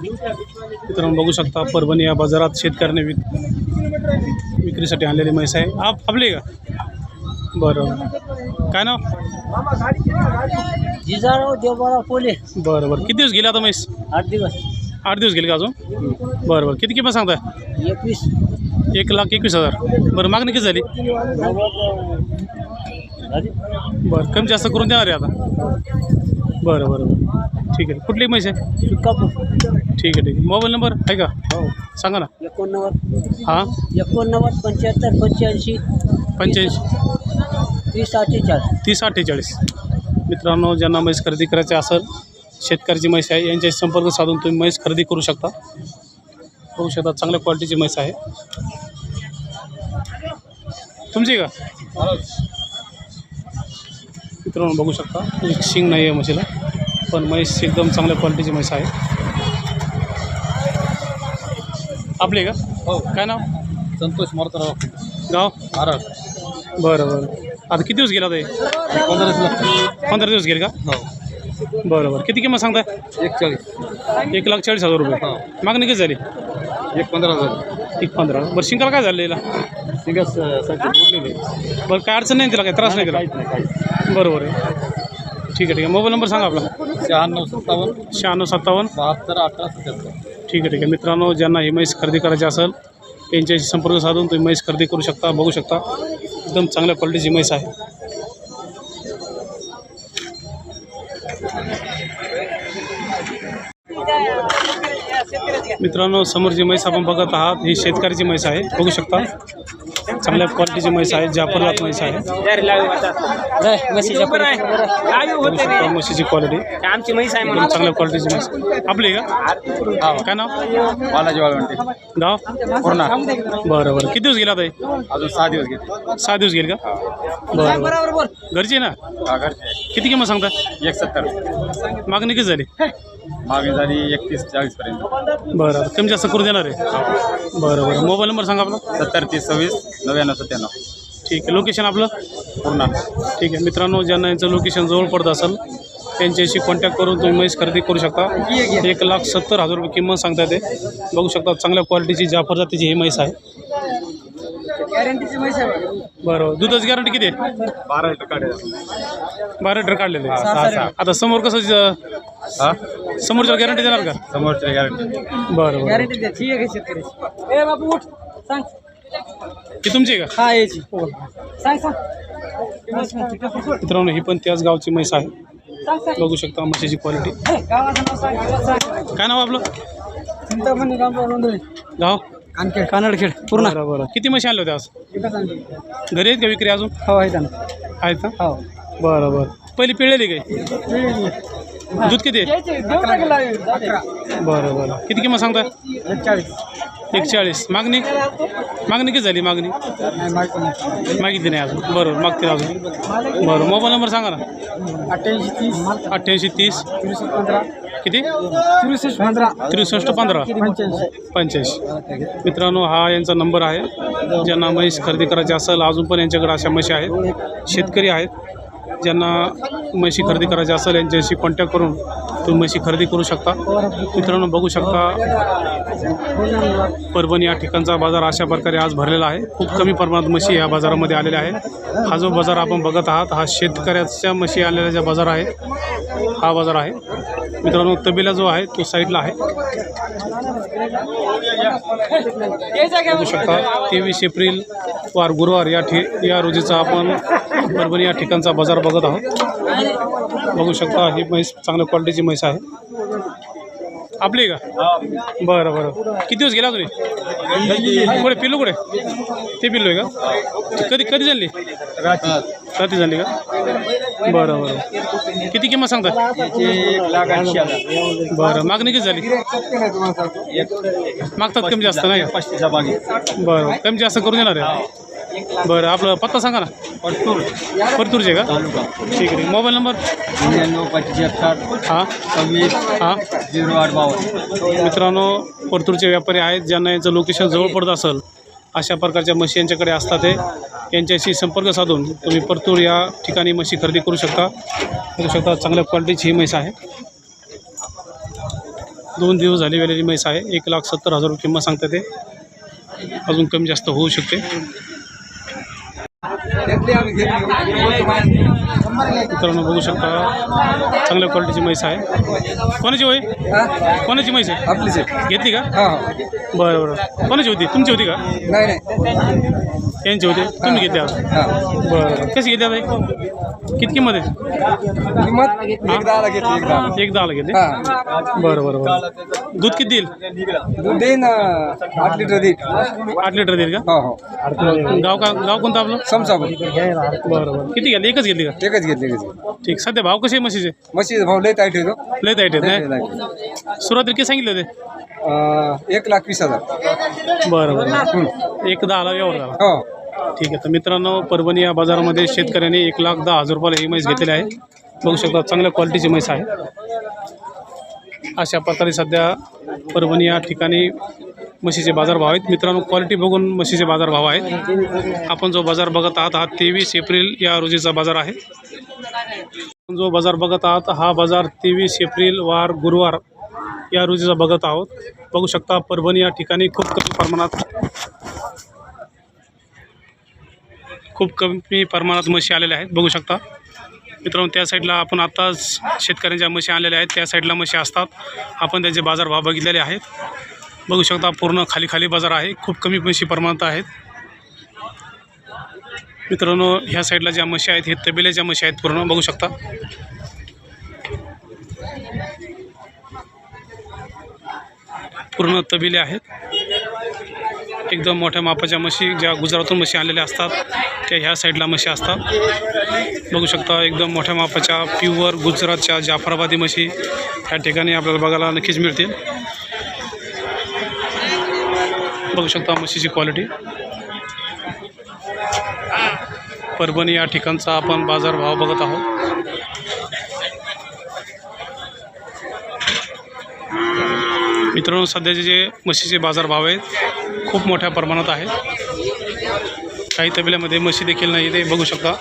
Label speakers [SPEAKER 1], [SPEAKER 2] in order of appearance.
[SPEAKER 1] मित्रांनो बघू शकता परभणी या बाजारात शेतकऱ्याने विक्रीसाठी आणलेली म्हैस आहे. आपली का? बरं, काय नाव?
[SPEAKER 2] जिजाराव देवबारा पोले.
[SPEAKER 1] बरं बरं, किती दिवस गेले आता म्हैस?
[SPEAKER 2] 8 दिवस.
[SPEAKER 1] 8 दिवस गेले का अजून? बरं बरं, किती किंमत सांगताय?
[SPEAKER 2] 21.
[SPEAKER 1] 1,21,000. बरं, मागणी किती झाली? बरं, कमी जास्त करून देणार आहे आता. बरं बरं बरं, ठीक आहे. कुठली म्हैस आहे?
[SPEAKER 2] सुकापूर.
[SPEAKER 1] ठीक आहे ठीक आहे. मोबाईल नंबर आहे का?
[SPEAKER 2] हो,
[SPEAKER 1] सांगा ना.
[SPEAKER 2] 89.
[SPEAKER 1] हां,
[SPEAKER 2] 89 75 85
[SPEAKER 1] 85
[SPEAKER 2] 30 48.
[SPEAKER 1] मित्रांनो, ज्यांना म्हैस खरेदी करायची असेल, शेतकऱ्याची म्हैस आहे, यांच्याशी संपर्क साधून तुम्ही म्हैस खरेदी करू शकता. बघू शकता चांगल्या क्वालिटीची म्हैस आहे. तुमची का? मित्रांनो बघू शकता, एक शिंग नाही आहे म्हशीला, पण म्हैस एकदम चांगल्या क्वालिटीची म्हैस आहे. आपली का?
[SPEAKER 3] हो.
[SPEAKER 1] काय नाव?
[SPEAKER 3] संतोष मारुतराव.
[SPEAKER 1] गाव?
[SPEAKER 3] आरळ.
[SPEAKER 1] बरं बरं, आता किती दिवस गेला ते? 15 दिवस गेले का?
[SPEAKER 3] हो.
[SPEAKER 1] बरं बरं, किती किंमत सांगताय?
[SPEAKER 3] 41.
[SPEAKER 1] 1,40,000 रुपये.
[SPEAKER 3] हो.
[SPEAKER 1] मागणी किती झाली?
[SPEAKER 3] 15,000.
[SPEAKER 1] 1,15. बरं, शिंगाला काय झालं याला?
[SPEAKER 3] सिंगस साठी बोललेले.
[SPEAKER 1] बरं, काय अडचण नाही तिला, काय त्रास नाही तिला?
[SPEAKER 3] काहीच.
[SPEAKER 1] बरोबर आहे. ठीक आहे ठीक आहे. मोबाईल नंबर सांगा आपला.
[SPEAKER 3] 96 57
[SPEAKER 1] 96 57.
[SPEAKER 3] 72 18 77.
[SPEAKER 1] ठीक आहे ठीक आहे. मित्रांनो, ज्यांना ही म्हैस खरेदी करायची असेल यांच्याशी संपर्क साधून तुम्ही म्हैस खरेदी करू शकता. बघू शकता एकदम चांगल्या क्वालिटीची म्हैस आहे. मित्रांनो, समोर जी म्हैस आपण बघत आहात ही शेतकऱ्याची म्हैस आहे. बघू शकता चांगल्या क्वालिटीची म्हैस आहे, जाफरदार म्हैस आहे. म्हशीची क्वालिटी
[SPEAKER 2] आमची म्हैस आहे
[SPEAKER 1] एकदम चांगल्या क्वालिटीची म्हैस. आपली का? काय नाव?
[SPEAKER 3] बालाजी वाळवंटे.
[SPEAKER 1] गाव?
[SPEAKER 3] पूर्णा.
[SPEAKER 1] बरं बरं, किती दिवस गेला ताई?
[SPEAKER 3] अजून 6 दिवस घेतले.
[SPEAKER 1] 6 दिवस गेले का? बरं बरं, घरची आहे ना? किती किंमत सांगता?
[SPEAKER 3] 71.
[SPEAKER 1] मागणी किती झाली?
[SPEAKER 3] मागणी झाली 31-40 पर्यंत.
[SPEAKER 1] बरं, कमी जास्त करून देणार आहे? बरं बरं, मोबाईल नंबर सांगा आपला.
[SPEAKER 3] 70 30 26 99 97.
[SPEAKER 1] ठीक आहे. लोकेशन आपलं?
[SPEAKER 3] पूर्णा.
[SPEAKER 1] ठीक आहे. मित्रांनो, ज्यांना यांचं लोकेशन जवळ पडत असेल त्यांच्याशी कॉन्टॅक्ट करून तुम्ही म्हैस खरेदी करू शकता. 1,70,000 रुपये किंमत सांगता येते. बघू शकता चांगल्या क्वालिटीची जाफर जातीची ही म्हैस आहे.
[SPEAKER 2] गॅरंटीची म्हैस आहे.
[SPEAKER 1] बरं, दुधाची गॅरंटी किती आहे?
[SPEAKER 3] 12 लिटर काढेल.
[SPEAKER 1] 12 लिटर काढलेले आहे.
[SPEAKER 3] 6.
[SPEAKER 1] आता समोर कसं
[SPEAKER 3] हां,
[SPEAKER 1] समोरच्या गॅरंटी देणार का?
[SPEAKER 3] समोरची गॅरंटी.
[SPEAKER 1] बरं बरं,
[SPEAKER 2] गॅरंटी द्यायची आहे शेतकऱ्याची. ए बाबू उठ, सांग.
[SPEAKER 1] ही तुमची आहे का?
[SPEAKER 2] हा याची. सांग सांग.
[SPEAKER 1] मित्रांनो, ही पण त्याच गावची म्हैस आहे.
[SPEAKER 2] सांग सांग.
[SPEAKER 1] बघू शकता म्हशीची क्वालिटी.
[SPEAKER 2] गावाचं नाव सांग. सांग.
[SPEAKER 1] काय नाव आपलं?
[SPEAKER 2] चिंतामणी रामराव रोंदळे.
[SPEAKER 1] गाव?
[SPEAKER 2] कानखेड. कानडखेड. पूर्ण.
[SPEAKER 1] बरं बरं, किती म्हशी आणल्या होत्या आज?
[SPEAKER 2] एकच आणली.
[SPEAKER 1] घरी आहेत का विक्री अजून?
[SPEAKER 2] हो आहे ना.
[SPEAKER 1] आहेत का?
[SPEAKER 2] हो.
[SPEAKER 1] बरं बरं, पहिली पिळलेली काय? दूध किती आहे?
[SPEAKER 2] 11.
[SPEAKER 1] बरं बरं, किती किंमत सांगता?
[SPEAKER 2] 41.
[SPEAKER 1] 140. मागणी किती झाली? मागणी मागितली नाही अजून. बरोबर, मागतील अजून. बरं, मोबाईल नंबर सांगा ना. 88 30
[SPEAKER 2] 15.
[SPEAKER 1] किती?
[SPEAKER 2] 15.
[SPEAKER 1] 63 15 85. मित्रांनो, हा यांचा नंबर आहे. ज्यांना म्हैस खरेदी करायची असेल, अजून पण यांच्याकडे अशा म्हशी आहेत. शेतकरी आहेत, ज्यांना म्हशी खरेदी करायची असेल यांच्याशी कॉन्टॅक्ट करून तुम्ही म्हशी खरेदी करू शकता. मित्रांनो बघू शकता, परभणी या ठिकाणचा बाजार अशा प्रकारे आज भरलेला आहे. खूप कमी प्रमाणात म्हशी या बाजारामध्ये आलेल्या आहेत. हा जो बाजार आपण बघत आहात हा शेतकऱ्याच्या म्हशी आलेला जो बाजार आहे हा बाजार आहे. मित्रांनो, तबेला जो आहे तो साईडला आहे. बघू शकता 23 एप्रिल वार गुरुवार या रोजीचा आपण परभणी या ठिकाणचा बाजार बघत आहोत. बघू शकता ही म्हैस चांगल्या क्वालिटीची म्हैस आहे. आपली का? बरं बरं, किती दिवस गेला तुम्ही? कुठे पिल्लू? कुठे ते पिल्लू आहे का? कधी झाली? रात्री झाली का? बरं बरं, किती किंमत सांगता?
[SPEAKER 3] 1,80,000.
[SPEAKER 1] बरं, मागणी किती झाली? मागतात कमी जास्त नाही?
[SPEAKER 3] 35च्या मागे.
[SPEAKER 1] बरं, कमी जास्त करून देणार आहे. बरं, आपलं पत्ता सांगा ना. परतूरचे का? ठीक आहे. Mobile number?
[SPEAKER 3] 99
[SPEAKER 1] हां
[SPEAKER 3] 26
[SPEAKER 1] हां
[SPEAKER 3] 0852.
[SPEAKER 1] मित्रांनो, परतूरचे व्यापारी आहेत. ज्यांना यांचं लोकेशन जवळ पडत असेल अशा प्रकारच्या म्हशी यांच्याकडे असतात. ते यांच्याशी संपर्क साधून तुम्ही परतूर या ठिकाणी म्हशी खरेदी करू शकता. चांगल्या क्वालिटीची ही म्हैस आहे. 2 दिवस झाले वेलेली म्हैस आहे. 1,70,000 किंमत सांगते ते. अजून कमी जास्त होऊ शकते. मित्रांनो बघू शकता चांगल्या क्वालिटीची म्हैस आहे. कोणाची होय? कोणाची म्हैस आहे?
[SPEAKER 2] आपलीच
[SPEAKER 1] घेतली का?
[SPEAKER 2] हां
[SPEAKER 1] बरं बरं. कोणाची होती? तुमची होती का?
[SPEAKER 2] नाही
[SPEAKER 1] यांची होती. तुम्ही घेतली आता?
[SPEAKER 2] हां
[SPEAKER 1] बरं. कशी घेतली आता? किती किंमत आहे?
[SPEAKER 2] किंमत 1,10ला घेतली 1,10.
[SPEAKER 1] 1,10ला घेतली.
[SPEAKER 2] हां
[SPEAKER 1] बरं बरं बरं. दूध किती देईल?
[SPEAKER 2] दूध देईन 8 लिटर देईन.
[SPEAKER 1] 8 लिटर देईल का?
[SPEAKER 2] हो हो
[SPEAKER 1] गाव कोणतं आपलं?
[SPEAKER 2] समसापूर
[SPEAKER 1] बरं बरं. किती घेतली? एकच घेतली का?
[SPEAKER 2] एकच घेतली
[SPEAKER 1] ठीक. सध्या भाव कसे आहे म्हशीचे?
[SPEAKER 2] म्हशीचा भाव लय टाईट होतो.
[SPEAKER 1] लय ताईट आहेत नाही? सुरुवातीला किती सांगितले होते?
[SPEAKER 2] 1,20,000.
[SPEAKER 1] बरं बरं. 1,10ला व्यवहार झाला.
[SPEAKER 2] हो
[SPEAKER 1] ठीक आहे. तर मित्रांनो परभणी या बाजारामध्ये शेतकऱ्यांनी 1,10,000 रुपयाला ही म्हैस घेतलेली आहे. बघू शकता चांगल्या क्वालिटीची म्हैस आहे. अशा प्रकारे सध्या परभणी या ठिकाणी म्हशीचे बाजारभाव आहेत. मित्रांनो क्वालिटी बघून म्हशीचे बाजारभाव आहेत. आपण जो बाजार बघत आहात हा 23 एप्रिल या रोजीचा बाजार आहे. जो बाजार बघत आहात हा बाजार 23 एप्रिल वार गुरुवार या रोजीचा बघत आहोत. बघू शकता परभणी या ठिकाणी खूप कमी प्रमाणात म्हशी आलेल्या आहेत. बघू शकता मित्रांनो त्या साईडला आपण आत्ताच शेतकऱ्यांच्या म्हशी आणलेल्या आहेत. त्या साईडला म्हशी असतात. आपण त्यांचे बाजारभाव बघितलेले आहेत. बघू शकता पूर्ण खाली बाजार आहे. खूप कमी म्हशी प्रमाणात आहेत. मित्रांनो ह्या साईडला ज्या म्हशी आहेत हे तबेल्याच्या म्हशी आहेत. पूर्ण बघू शकता. पूर्ण तबेले आहेत. एकदम मोठ्या मापाच्या म्हशी ज्या गुजरातून म्हशी आणलेल्या असतात त्या ह्या साईडला म्हशी असतात. बघू शकता एकदम मोठ्या मापाच्या प्युअर गुजरातच्या जाफराबादी म्हशी ह्या ठिकाणी आपल्याला बघायला नक्कीच मिळतील. बघू शकता म्हशीची क्वालिटी. परभणी या ठिकाणचा आपण बाजारभाव बघत आहोत. मित्रांनो सध्याचे जे म्हशीचे बाजारभाव आहेत खूप मोठ्या प्रमाणात आहेत. काही तबेल्यामध्ये म्हशी देखील नाही ते बघू शकता.